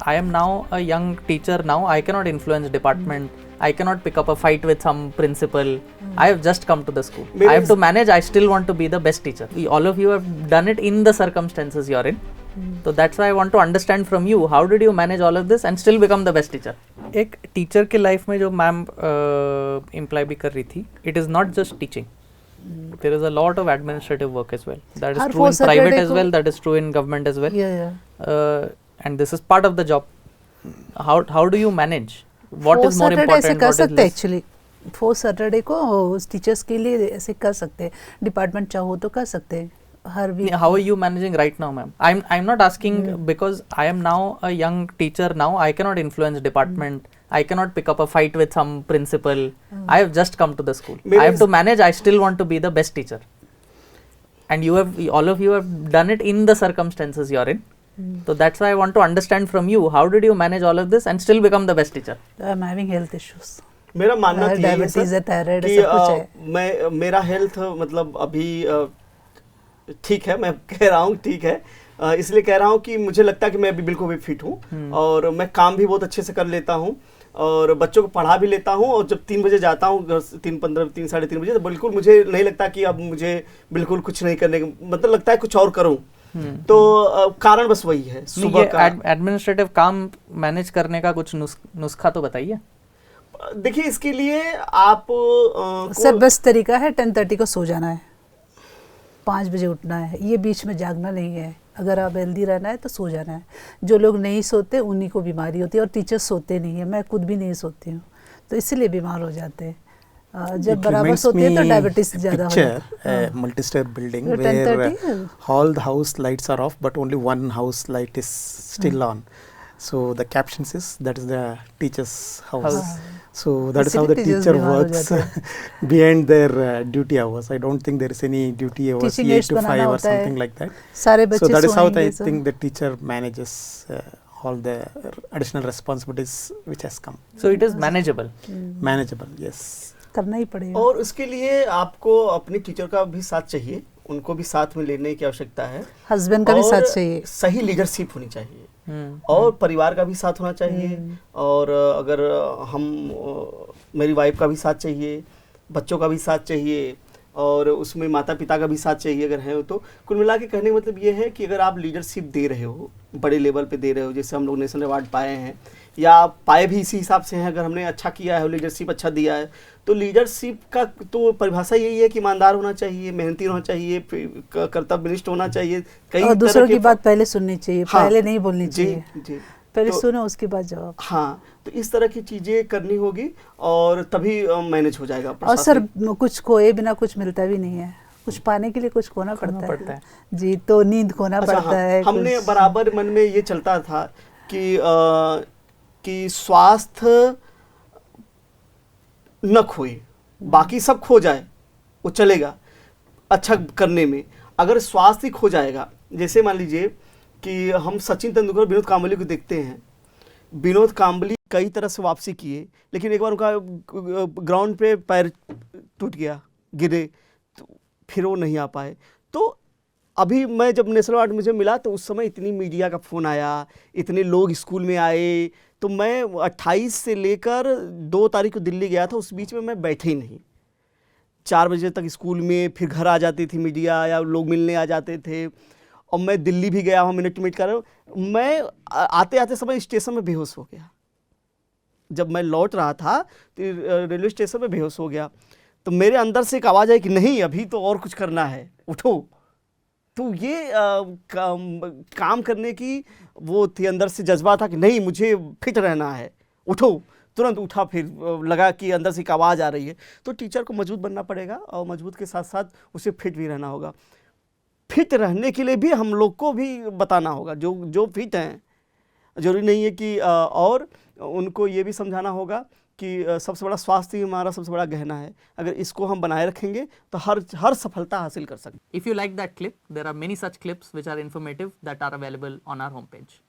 I am now a young teacher now. I cannot influence department. I cannot pick up a fight with some principal. I have just come to the school. I have to manage. I still want to be the best teacher. All of you have done it in the circumstances you are in. So that's why I want to understand from you, how did you manage all of this and still become the best teacher? एक teacher के life में जो ma'am imply भी कर रही थी, it is not just teaching. There is a lot of administrative work as well. That is true in private as well. That is true in government as well. And this is part of the job. How do you manage? What is more important? कर सकते हैं actually. 4 Saturday को teachers के लिए ऐसे कर सकते हैं. डिपार्टमेंट चाहो तो कर सकते हैं. How are you managing right now, ma'am? I'm not asking because I am now a young teacher now. I cannot influence department. I cannot pick up a fight with some principal. I have just come to the school. I have to manage. I still want to be the best teacher. And all of you have done it in the circumstances you are in. So that's why I want to understand from you, how did you manage all of this and still become the best teacher? I'm having health issues. मेरा मानना ये है कि मेरा health मतलब अभी ठीक है. मैं कह रहा हूँ ठीक है, इसलिए कह रहा हूँ कि मुझे लगता है कि मैं अभी बिल्कुल भी फिट हूँ और मैं काम भी बहुत अच्छे से कर लेता हूँ और बच्चों को पढ़ा भी लेता हूँ. और जब 3 बजे जाता हूँ, 3:15 साढ़े 3 बजे, तो बिल्कुल मुझे नहीं लगता कि अब मुझे बिल्कुल कुछ नहीं करने का मतलब लगता है कुछ और करूँ. तो कारण बस वही है. सुबह का एडमिनिस्ट्रेटिव काम मैनेज करने का कुछ नुस्खा तो बताइए. देखिए, इसके लिए आप सर बेस्ट तरीका है 10:30 को सो जाना है, 5 बजे उठना है. ये बीच में जागना नहीं है. अगर आप हेल्दी रहना है तो सो जाना है. जो लोग नहीं सोते उन्हीं को बीमारी होती है और टीचर्स सोते नहीं है. मैं खुद भी नहीं सोती हूँ, तो इसलिए बीमार हो जाते हैं. जब बराबर सोते हैं तो डायबिटीज ज्यादा हो जाता है. Multi-storey building where all the house lights are off but only one house light is still on. So the caption says that is the teacher's house. So that is how the teacher works behind their duty hours. I don't think there is any duty hours 8 to 5 or something like that. So that is how I think the teacher manages all the additional responsibilities which has come. So it is manageable. Manageable, yes. करना ही पड़ेगा. और उसके लिए आपको अपनी teacher का भी साथ चाहिए, उनको भी साथ में लेने की आवश्यकता है. हस्बैंड का भी साथ चाहिए. सही लीडरशिप होनी चाहिए और परिवार का भी साथ होना चाहिए. और अगर मेरी वाइफ का भी साथ चाहिए, बच्चों का भी साथ चाहिए और उसमें माता पिता का भी साथ चाहिए अगर है तो. कुल मिला के कहने का मतलब ये है कि अगर आप लीडरशिप दे रहे हो, बड़े लेवल पे दे रहे हो, जैसे हम लोग नेशनल अवार्ड पाए हैं या पाए भी इसी हिसाब से हैं, अगर हमने अच्छा किया है, लीडरशिप अच्छा दिया है, तो लीडरशिप का तो परिभाषा यही है कि ईमानदार होना चाहिए, मेहनती होना चाहिए, कर्तव्यनिष्ठ होना चाहिए. कई दूसरों की बात पहले सुननी चाहिए. पहले नहीं बोलनी चाहिए. जी. पहले सुनो उसके बाद जवाब. हाँ, तो इस तरह की चीजें करनी होगी और तभी मैनेज हो जाएगा. और सर कुछ खोए बिना कुछ मिलता भी नहीं है. कुछ पाने के लिए कुछ खोना पड़ता है. जी, तो नींद खोना पड़ता है. हमने बराबर मन में ये चलता था कि स्वास्थ्य न खोए, बाकी सब खो जाए वो चलेगा अच्छा करने में. अगर स्वास्थ्य खो जाएगा, जैसे मान लीजिए कि हम सचिन तेंदुलकर और विनोद कांबली को देखते हैं. विनोद कांबली कई तरह से वापसी किए, लेकिन एक बार उनका ग्राउंड पे पैर टूट गया, गिरे, तो फिर वो नहीं आ पाए. तो अभी मैं जब नेशनल अवार्ड मुझे मिला तो उस समय इतनी मीडिया का फ़ोन आया, इतने लोग स्कूल में आए, तो मैं 28 से लेकर 2 तारीख को दिल्ली गया था. उस बीच में मैं बैठे ही नहीं. 4 बजे तक स्कूल में, फिर घर आ जाती थी मीडिया या लोग मिलने आ जाते थे. और मैं दिल्ली भी गया, वहाँ मिनट टू मिनट कर रहा हूँ. मैं आते आते समय स्टेशन में बेहोश हो गया. जब मैं लौट रहा था तो रेलवे स्टेशन में बेहोश हो गया. तो मेरे अंदर से एक आवाज़ आई कि नहीं, अभी तो और कुछ करना है, उठो. तो ये काम करने की वो थी, अंदर से जज्बा था कि नहीं, मुझे फिट रहना है, उठो. तुरंत उठा, फिर लगा कि अंदर से एक आवाज़ आ रही है. तो टीचर को मजबूत बनना पड़ेगा और मजबूत के साथ साथ उसे फिट भी रहना होगा. फिट रहने के लिए भी हम लोग को भी बताना होगा, जो फिट हैं, जरूरी नहीं है कि और उनको ये भी समझाना होगा कि सबसे बड़ा स्वास्थ्य ही हमारा सबसे बड़ा गहना है. अगर इसको हम बनाए रखेंगे तो हर सफलता हासिल कर सकते. If you like that clip, there are many such clips which are informative that are available on our homepage.